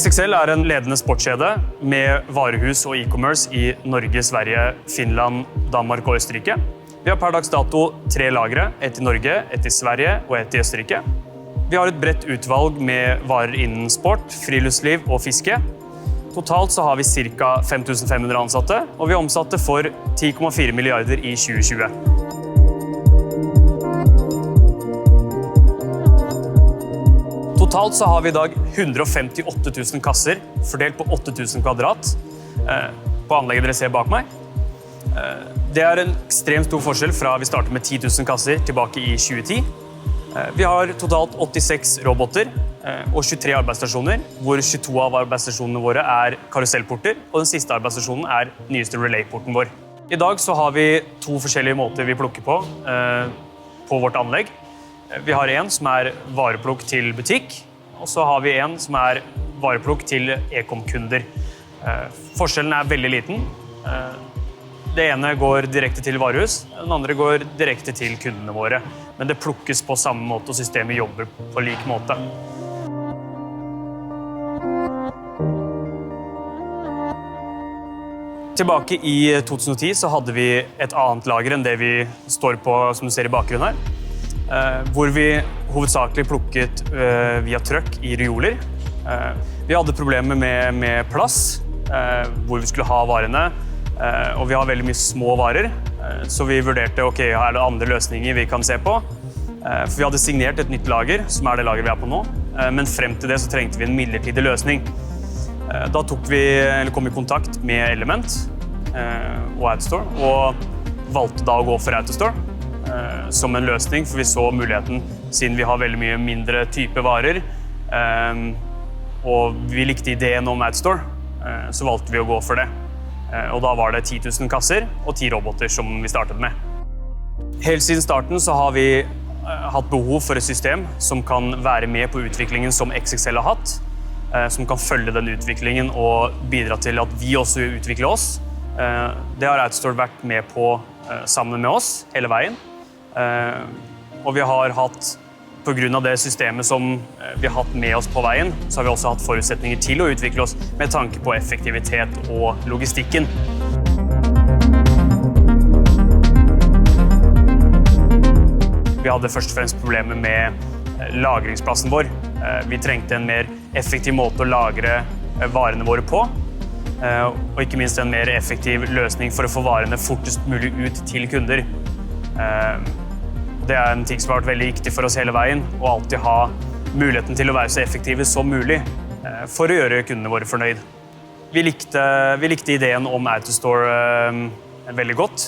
XXL er en ledende sportskjede med varehus og e-commerce i Norge, Sverige, Finland, Danmark og Østerrike. Vi har per dags dato 3 lagre, et i Norge, et i Sverige og et i Østerrike. Vi har et bredt utvalg med varer innen sport, friluftsliv og fiske. Totalt så har vi ca. 5.500 ansatte, og vi omsatte for 10,4 milliarder i 2020. Totalt så har vi i dag 158 000 kasser, fordelt på 8 000 kvadrat, på anlegget dere ser bak meg. Det er en ekstremt stor forskjell fra vi startet med 10 000 kasser tilbake i 2010. Vi har totalt 86 roboter og 23 arbeidsstasjoner, hvor 22 av arbeidsstasjonene våre er karusellporter, og den siste arbeidsstasjonen er nyeste relayporten vår. I dag så har vi 2 forskjellige måter vi plukker på vårt anlegg. Vi har en som er vareplukk til butikk, og så har vi en som er vareplukk til e-kom-kunder. Forskjellen er veldig liten. Det ene går direkte til varehus, den andre går direkte til kundene våre. Men det plukkes på samme måte, og systemet jobber på lik måte. Tilbake i 2010 så hadde vi et annet lager enn det vi står på, som du ser i bakgrunnen her. Hvor vi hovedsakelig plukket via trøkk i rioler. Vi hadde problemer med plass, hvor vi skulle ha varene, og vi har veldig mye små varer, så vi vurderte, ok, er det andre løsninger vi kan se på? For vi hadde signert et nytt lager, som er det lager vi er på nå, men frem til det så trengte vi en midlertidig løsning. Da kom vi i kontakt med Element og Autostore, og valgte da å gå for Autostore som en løsning, for vi så muligheten siden vi har veldig mye mindre type varer, og vi likte ideen om Autostore, så valgte vi å gå for det. Og da var det 10 000 kasser og 10 roboter som vi startet med. Helt siden starten så har vi hatt behov for et system som kan være med på utviklingen som XXL har hatt, som kan følge den utviklingen og bidra til at vi også utvikler oss. Det har Autostore vært med på sammen med oss hele veien. Og vi har hatt, på grunn av det systemet som vi har hatt med oss på veien, så har vi også hatt forutsetninger til å utvikle oss med tanke på effektivitet og logistikken. Vi hadde først og fremst problemer med lagringsplassen vår. Vi trengte en mer effektiv måte å lagre varene våre på, og ikke minst en mer effektiv løsning for å få varene fortest mulig ut til kunder. Det er en ting som har vært veldig viktig for oss hele veien, og alltid ha muligheten til å være så effektive som mulig for å gjøre kundene våre fornøyd. Vi likte ideen om Autostore veldig godt.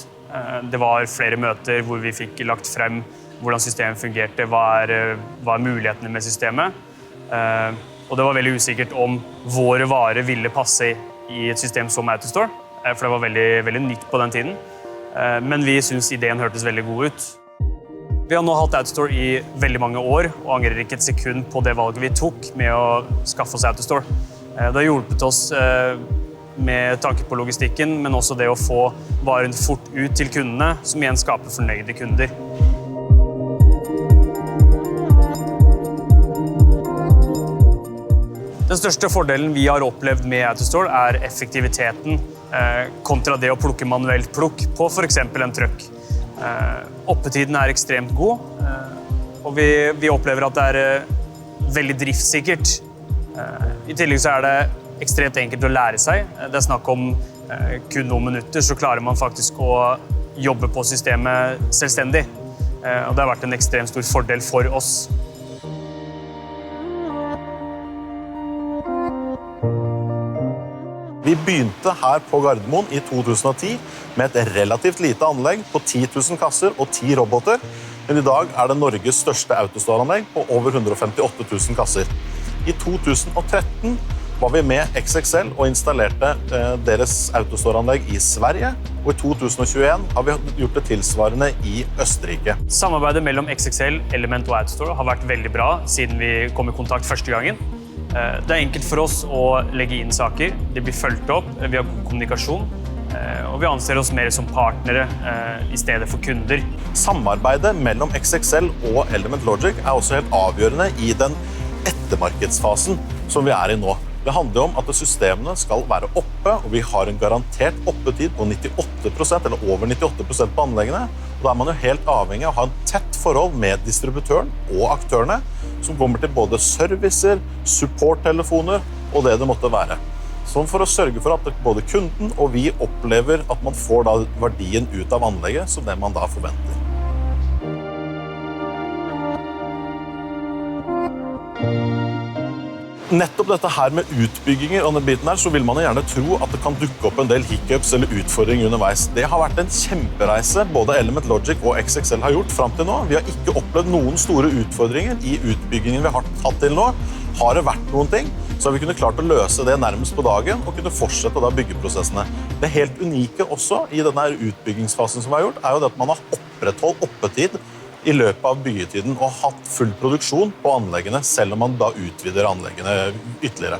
Det var flere møter hvor vi fikk lagt frem hvordan systemet fungerte, hva er mulighetene med systemet. Og det var veldig usikkert om våre varer ville passe i et system som Autostore, for det var veldig, veldig nytt på den tiden. Men vi synes ideen hørtes veldig god ut. Vi har nå hatt Autostore i veldig mange år, og angrer ikke et sekund på det valget vi tok med å skaffe oss Autostore. Det har hjulpet oss med tanke på logistikken, men også det å få varen fort ut til kundene, som igjen skaper fornøyde kunder. Den største fordelen vi har opplevd med Autostore er effektiviteten kontra det å plukke manuelt plukk på for eksempel en trøkk. Oppetiden er ekstremt god, og vi opplever at det er veldig driftssikkert. I tillegg så er det ekstremt enkelt å lære seg. Det er snakk om kun noen minutter, så klarer man faktisk å jobbe på systemet selvstendig. Og det har vært en ekstremt stor fordel for oss. Vi begynte her på Gardermoen i 2010 med et relativt lite anlegg på 10 000 kasser og 10 roboter, men i dag er det Norges største Autostore-anlegg på over 158 000 kasser. I 2013 var vi med XXL og installerte deres Autostore-anlegg i Sverige, og i 2021 har vi gjort det tilsvarende i Østerrike. Samarbeidet mellom XXL, Element og Autostore har vært veldig bra siden vi kom i kontakt første gangen. Det er enkelt for oss å legge inn saker, det blir fulgt opp, vi har god kommunikasjon, og vi anser oss mer som partnere i stedet for kunder. Samarbeidet mellom XXL og Element Logic er også helt avgjørende i den ettermarkedsfasen som vi er i nå. Det handler om at systemene skal være oppe, og vi har en garantert oppetid på 98%, eller over 98% på anleggene. Og da er man jo helt avhengig av å ha en tett forhold med distributøren og aktørene, som kommer til både servicer, supporttelefoner og det måtte være. Sånn for å sørge for at både kunden og vi opplever at man får da verdien ut av anlegget som det man da forventer. Nettopp dette her med utbygginger og den biten her, så vil man gjerne tro at det kan dukke opp en del hiccups eller utfordringer underveis. Det har vært en kjempereise både Element Logic og XXL har gjort frem til nå. Vi har ikke opplevd noen store utfordringer i utbyggingen vi har hatt til nå. Har det vært noen ting, så har vi kunnet klart å løse det nærmest på dagen og kunne fortsette da byggeprosessene. Det helt unike også i denne utbyggingsfasen som vi har gjort, er jo det at man har opprettholdt oppetid i løpet av byggetiden og hatt full produksjon på anleggene, selv om man da utvider anleggene ytterligere.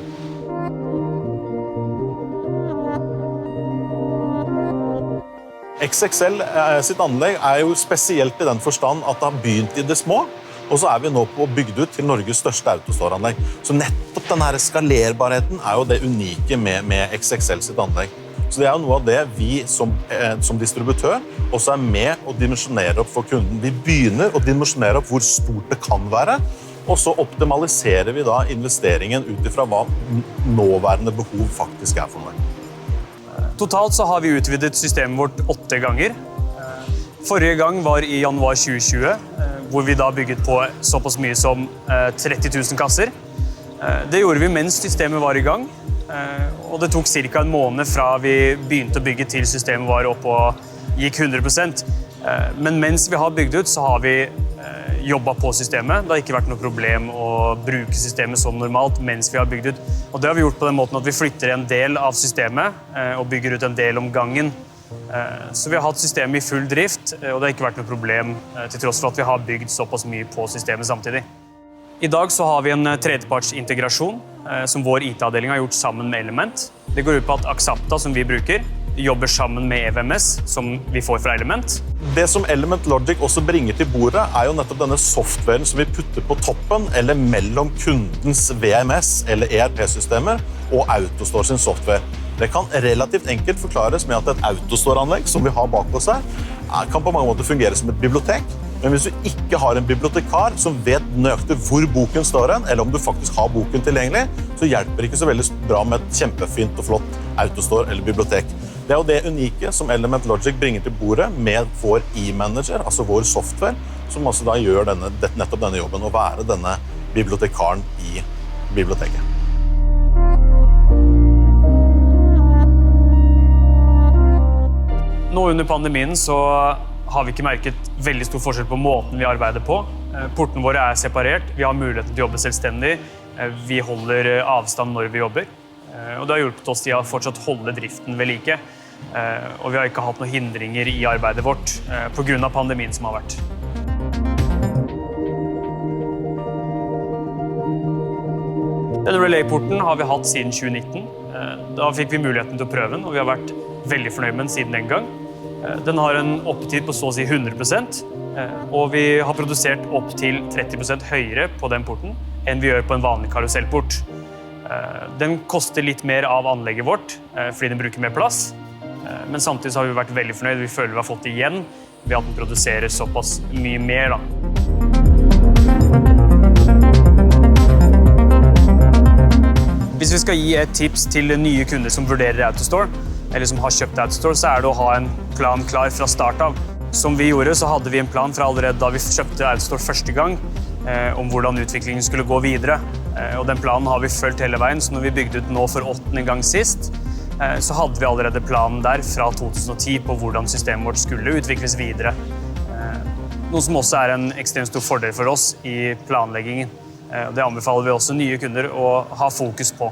XXL sitt anlegg er jo spesielt i den forstand at det har begynt i det små, og så er vi nå på bygd ut til Norges største autostoranlegg. Så nettopp denne skalerbarheten er jo det unike med XXL sitt anlegg. Så det er jo noe av det vi som distributør også er med å dimensjonere opp for kunden. Vi begynner å dimensjonere opp hvor stort det kan være, og så optimaliserer vi da investeringen ut ifra hva nåværende behov faktisk er for noe. Totalt så har vi utvidet systemet vårt 8 ganger. Forrige gang var i januar 2020, hvor vi da bygget på såpass mye som 30 000 kasser. Det gjorde vi mens systemet var i gang. Og det tok cirka en måned fra vi begynte å bygge til systemet var oppe og gikk 100%. Men mens vi har bygd ut, så har vi jobbet på systemet. Det har ikke vært noe problem å bruke systemet som normalt mens vi har bygd ut. Og det har vi gjort på den måten at vi flytter en del av systemet og bygger ut en del om gangen. Så vi har hatt systemet i full drift, og det har ikke vært noe problem til tross for at vi har bygd såpass mye på systemet samtidig. I dag så har vi en tredjepartsintegrasjon som vår IT-avdeling har gjort sammen med Element. Det går ut på at Axapta, som vi bruker, jobber sammen med EVMS, som vi får fra Element. Det som Element Logic også bringer til bordet, er jo nettopp denne softwaren som vi putter på toppen, eller mellom kundens VMS eller ERP-systemer og Autostore sin software. Det kan relativt enkelt forklares med at et Autostore-anlegg som vi har bak oss her, kan på mange måter fungere som et bibliotek. Men hvis du ikke har en bibliotekar som vet nøyaktig hvor boken står hen, eller om du faktisk har boken tilgjengelig, så hjelper det ikke så veldig bra med et kjempefint og flott Autostore eller bibliotek. Det er jo det unike som Element Logic bringer til bordet med vår e-manager, altså vår software, som også da gjør nettopp denne jobben, å være denne bibliotekaren i biblioteket. Nå under pandemien så har vi ikke merket veldig stor forskjell på måten vi arbeider på. Portene våre er separert, vi har muligheten til å jobbe selvstendig, vi holder avstand når vi jobber. Og det har hjulpet oss til å fortsatt holde driften ved like. Og vi har ikke hatt noen hindringer i arbeidet vårt på grunn av pandemien som har vært. Denne Relay-porten har vi hatt siden 2019. Da fikk vi muligheten til å prøve den, og vi har vært veldig fornøyd med den siden den gang. Den har en oppetid på så å si 100%, og vi har produsert opp til 30% høyere på den porten enn vi gjør på en vanlig karusellport. Den koster litt mer av anlegget vårt, fordi den bruker mer plass, men samtidig så har vi vært veldig fornøyd. Vi føler vi har fått det igjen ved at den produserer såpass mye mer. Hvis vi skal gi et tips til nye kunder som vurderer Autostore, eller som har kjøpt Autostore, så er det å ha en plan klar fra start av. Som vi gjorde, så hadde vi en plan fra allerede da vi kjøpte Autostore første gang, om hvordan utviklingen skulle gå videre. Og den planen har vi følt hele veien, så når vi bygde ut nå for 8. gang sist, så hadde vi allerede planen der fra 2010 på hvordan systemet vårt skulle utvikles videre. Noe som også er en ekstremt stor fordel for oss i planleggingen. Det anbefaler vi også nye kunder å ha fokus på.